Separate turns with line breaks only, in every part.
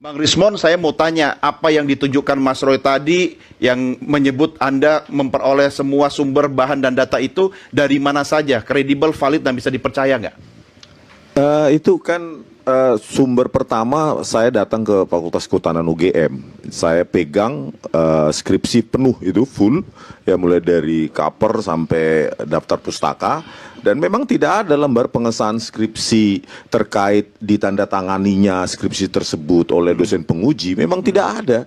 Bang Rismon, saya mau tanya, apa yang ditunjukkan Mas Roy tadi yang menyebut Anda memperoleh semua sumber bahan dan data itu dari mana saja? Kredibel, valid, dan bisa dipercaya nggak?
Itu kan sumber pertama saya datang ke Fakultas Kehutanan UGM. Saya pegang skripsi penuh itu full, ya mulai dari cover sampai daftar pustaka. Dan memang tidak ada lembar pengesahan skripsi terkait ditandatanganinya skripsi tersebut oleh dosen penguji. Memang tidak ada.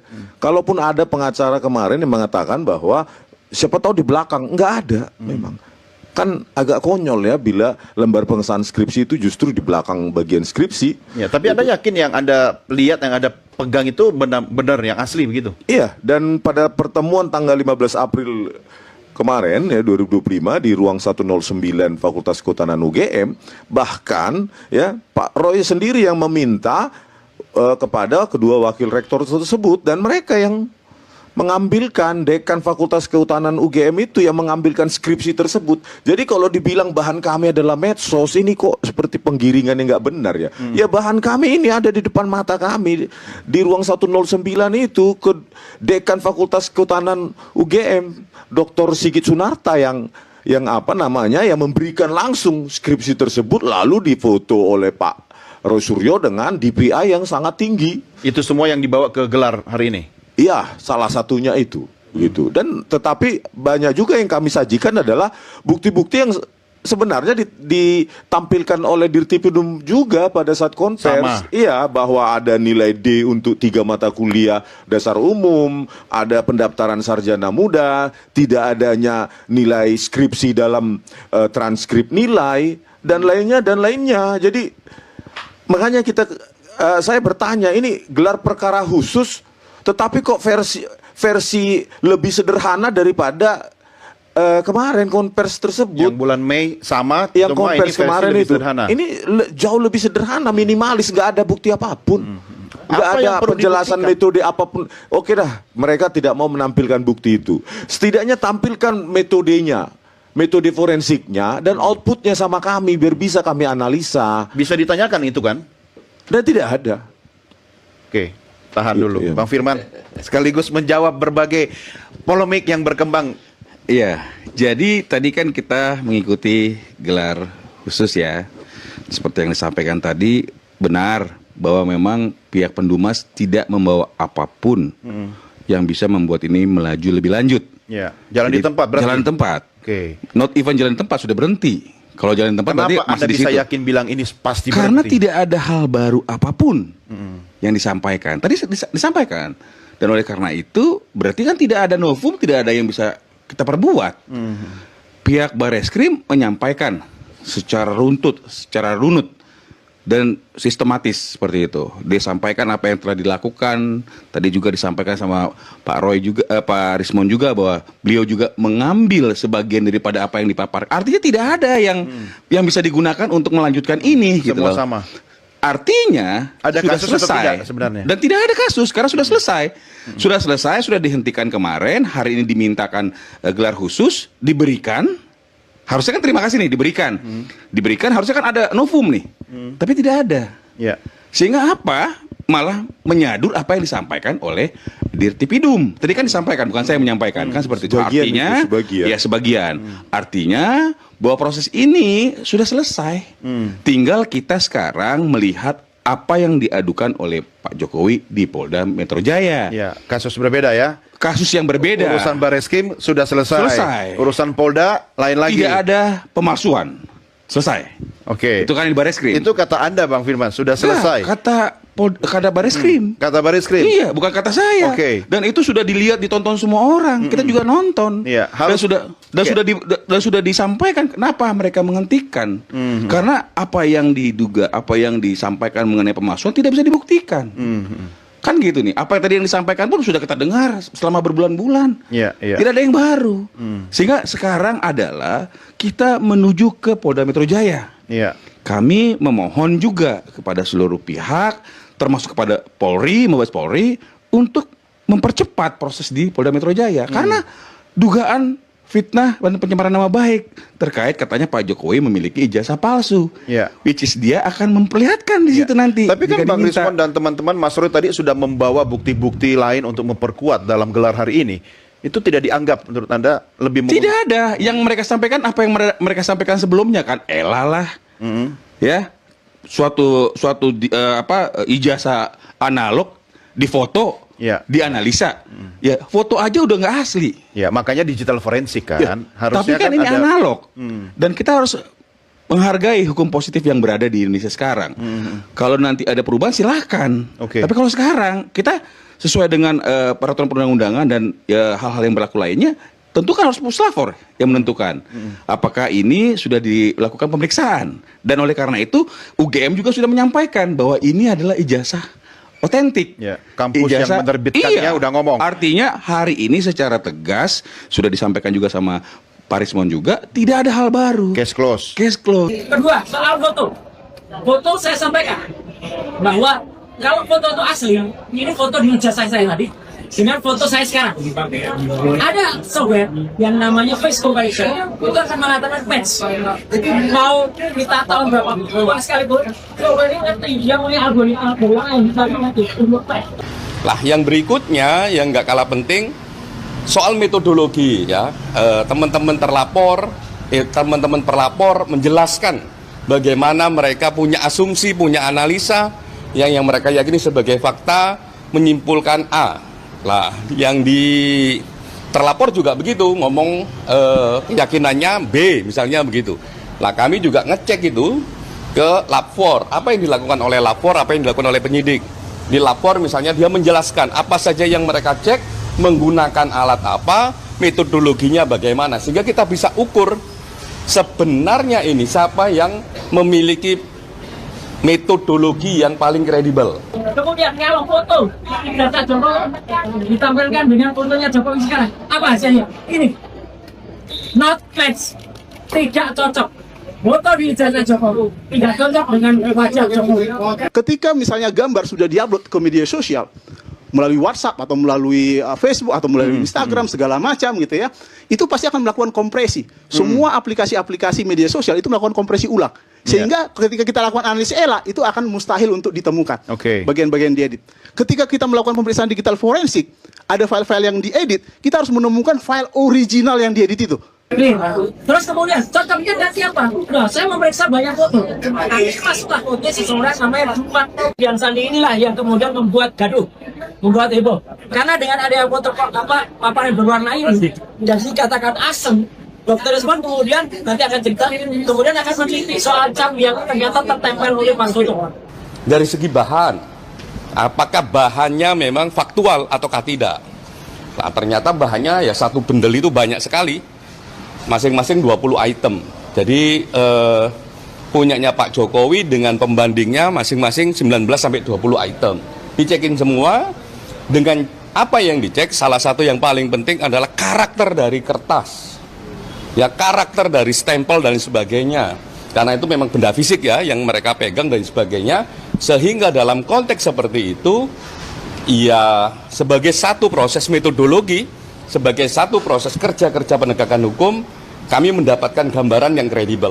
Kalaupun ada pengacara kemarin yang mengatakan bahwa siapa tahu di belakang, nggak ada memang. Kan agak konyol ya bila lembar pengesahan skripsi itu justru di belakang bagian skripsi.
Ya, tapi Anda yakin yang Anda lihat, yang Anda pegang itu benar-benar yang asli begitu?
Iya, dan pada pertemuan tanggal 15 April kemarin ya 2025 di ruang 109 Fakultas Kehutanan UGM, bahkan ya Pak Roy sendiri yang meminta kepada kedua wakil rektor tersebut, dan mereka yang mengambilkan, dekan Fakultas Kehutanan UGM itu yang mengambilkan skripsi tersebut. Jadi kalau dibilang bahan kami adalah medsos, ini kok seperti penggiringan yang nggak benar ya. Ya bahan kami ini ada di depan mata kami. Di ruang 109 itu ke dekan Fakultas Kehutanan UGM, Dr. Sigit Sunarta yang apa namanya, yang memberikan langsung skripsi tersebut lalu difoto oleh Pak Roy Suryo dengan DPI yang sangat tinggi.
Itu semua yang dibawa ke gelar hari ini?
Iya, salah satunya itu, gitu. Dan tetapi banyak juga yang kami sajikan adalah bukti-bukti yang sebenarnya ditampilkan oleh Dirtipidum juga pada saat konvers. Iya, bahwa ada nilai D untuk 3 mata kuliah dasar umum, ada pendaftaran sarjana muda, tidak adanya nilai skripsi dalam transkrip nilai dan lainnya. Jadi makanya saya bertanya, ini gelar perkara khusus tetapi kok versi lebih sederhana daripada kemarin konvers tersebut.
Yang bulan Mei sama,
yang konvers kemarin itu.
Sederhana.
Ini jauh lebih sederhana, minimalis, nggak ada bukti apapun. Nggak ada penjelasan metode apapun. Oke dah, mereka tidak mau menampilkan bukti itu. Setidaknya tampilkan metodenya, metode forensiknya, dan outputnya sama kami, biar bisa kami analisa.
Bisa ditanyakan itu kan?
Dan tidak ada.
Oke. Tahan dulu,
iya.
Bang Firman, sekaligus menjawab berbagai polemik yang berkembang.
Iya, jadi tadi kan kita mengikuti gelar khusus ya. Seperti yang disampaikan tadi, benar bahwa memang pihak Pendumas tidak membawa apapun yang bisa membuat ini melaju lebih lanjut.
Ya, jalan di tempat berarti?
Jalan di tempat.
Oke.
Not even jalan di tempat, sudah berenti. Kalau jalan di tempat berarti
kenapa Anda
masih
bisa
di situ.
yakin bilang ini pasti
Karena
berhenti?
tidak ada hal baru apapun yang disampaikan. Tadi disampaikan. Dan oleh karena itu, berarti kan tidak ada novum, tidak ada yang bisa kita perbuat. Pihak Bareskrim menyampaikan secara runtut, secara runut, dan sistematis seperti itu. Disampaikan apa yang telah dilakukan. Tadi juga disampaikan sama Pak Roy juga, Pak Rismon juga, bahwa beliau juga mengambil sebagian daripada apa yang dipaparkan. Artinya tidak ada yang bisa digunakan untuk melanjutkan ini. Gitu
Semua
loh.
sama.
Artinya
ada
sudah
kasus
selesai
atau tidak sebenarnya? Dan
tidak ada kasus karena sudah selesai. Sudah selesai, sudah dihentikan kemarin. Hari ini dimintakan gelar khusus, diberikan. Harusnya kan terima kasih nih, diberikan. Diberikan harusnya kan ada novum nih. Tapi tidak ada.
Ya.
Sehingga apa? Malah menyadur apa yang disampaikan oleh Dirtipidum. Tadi kan disampaikan, bukan saya menyampaikan. Kan seperti itu. Artinya, ya sebagian. Artinya bahwa proses ini sudah selesai. Tinggal kita sekarang melihat apa yang diadukan oleh Pak Jokowi di Polda Metro Jaya.
Ya, kasus berbeda ya.
Kasus yang berbeda.
Urusan Bareskrim sudah selesai. Urusan Polda lain lagi.
Tidak ada pemalsuan. Selesai.
Oke.
Itu kan di Bareskrim.
Itu kata Anda, Bang Firman, sudah selesai.
Nah, kata Bareskrim.
Kata Bareskrim.
Iya, bukan kata saya.
Oke.
Dan itu sudah dilihat, ditonton semua orang. Kita juga nonton.
Iya,
dan sudah disampaikan kenapa mereka menghentikan. Karena apa yang diduga, apa yang disampaikan mengenai pemalsuan tidak bisa dibuktikan. Kan gitu nih. Apa yang tadi yang disampaikan pun sudah kita dengar selama berbulan-bulan.
Iya.
Tidak ada yang baru. Sehingga sekarang adalah kita menuju ke Polda Metro Jaya.
Iya.
Kami memohon juga kepada seluruh pihak, termasuk kepada Polri, Mabes Polri, untuk mempercepat proses di Polda Metro Jaya. Karena dugaan fitnah dan pencemaran nama baik terkait katanya Pak Jokowi memiliki ijazah palsu.
Ya.
Which is dia akan memperlihatkan di situ nanti.
Tapi kan
jika
Bang
diminta.
Rizwan dan teman-teman, Mas Roy tadi sudah membawa bukti-bukti lain untuk memperkuat dalam gelar hari ini. Itu tidak dianggap menurut Anda lebih
Tidak ada. Yang mereka sampaikan apa yang mereka sampaikan sebelumnya kan? Elah. Ya. Suatu ijazah analog difoto,
Ya.
dianalisa. Ya, foto aja udah nggak asli.
Ya, makanya digital forensik kan.
Ya,
Harusnya
tapi kan ini
ada
analog. Dan kita harus menghargai hukum positif yang berada di Indonesia sekarang. Kalau nanti ada perubahan silahkan.
Oke.
Tapi kalau sekarang kita sesuai dengan peraturan perundang-undangan dan ya, hal-hal yang berlaku lainnya, tentu kan harus puslapor yang menentukan apakah ini sudah dilakukan pemeriksaan. Dan oleh karena itu UGM juga sudah menyampaikan bahwa ini adalah ijazah otentik.
Ya, kampus yang menerbitkannya udah ngomong.
Artinya hari ini secara tegas sudah disampaikan juga sama Pak Rismon juga, tidak ada hal baru.
case close.
Case close.
Kedua, soal foto. Foto saya sampaikan bahwa kalau foto itu asli, ini foto dengan jasa saya tadi, dengan foto saya sekarang. Ada software yang namanya face comparison, itu akan mengatakan match. Mau kita tahu berapa uang sekalipun, software ini ngerti yang punya algoritma yang kita nanti untuk match.
Lah, yang berikutnya yang nggak kalah penting soal metodologi ya. Teman-teman pelapor menjelaskan bagaimana mereka punya asumsi, punya analisa yang mereka yakini sebagai fakta, menyimpulkan A. Lah, yang di terlapor juga begitu, ngomong keyakinannya B, misalnya begitu. Lah, kami juga ngecek itu ke lapor, apa yang dilakukan oleh lapor, apa yang dilakukan oleh penyidik. Di lapor misalnya dia menjelaskan apa saja yang mereka cek, menggunakan alat apa, metodologinya bagaimana, sehingga kita bisa ukur sebenarnya ini siapa yang memiliki metodologi yang paling kredibel.
Kemudian kalau foto data Jokowi ditampilkan dengan fotonya Jokowi sekarang, apa hasilnya? Ini not match, tidak cocok. Foto di ijazah Jokowi tidak cocok dengan wajah Jokowi.
Ketika misalnya gambar sudah diupload ke media sosial melalui WhatsApp atau melalui Facebook atau melalui Instagram segala macam gitu ya, itu pasti akan melakukan kompresi. Semua aplikasi-aplikasi media sosial itu melakukan kompresi ulang. Sehingga ketika kita lakukan analisis ELA itu akan mustahil untuk ditemukan
Oke.
bagian-bagian diedit. Ketika kita melakukan pemeriksaan digital forensik, ada file-file yang diedit, kita harus menemukan file original yang diedit itu.
Terus kemudian cocoknya dan siapa? Nah, saya memeriksa banyak foto. Masuklah foto seseorang namanya Jumat yang Sandi inilah yang kemudian membuat gaduh, membuat heboh. Karena dengan adanya foto paparan berwarna ini, dan dikatakan asem, Dokter Rismon kemudian nanti akan cerita, kemudian akan meneliti soal cam yang ternyata tertempel oleh Mas Toto.
Dari segi bahan, apakah bahannya memang faktual ataukah tidak? Nah, ternyata bahannya ya satu bendel itu banyak sekali. Masing-masing 20 item. Jadi punyanya Pak Jokowi dengan pembandingnya masing-masing 19 sampai 20 item. Dicekin semua. Dengan apa yang dicek, salah satu yang paling penting adalah karakter dari kertas. Ya, karakter dari stempel dan sebagainya. Karena itu memang benda fisik ya yang mereka pegang dan sebagainya. Sehingga dalam konteks seperti itu, ya sebagai satu proses metodologi, sebagai satu proses kerja-kerja penegakan hukum, kami mendapatkan gambaran yang kredibel.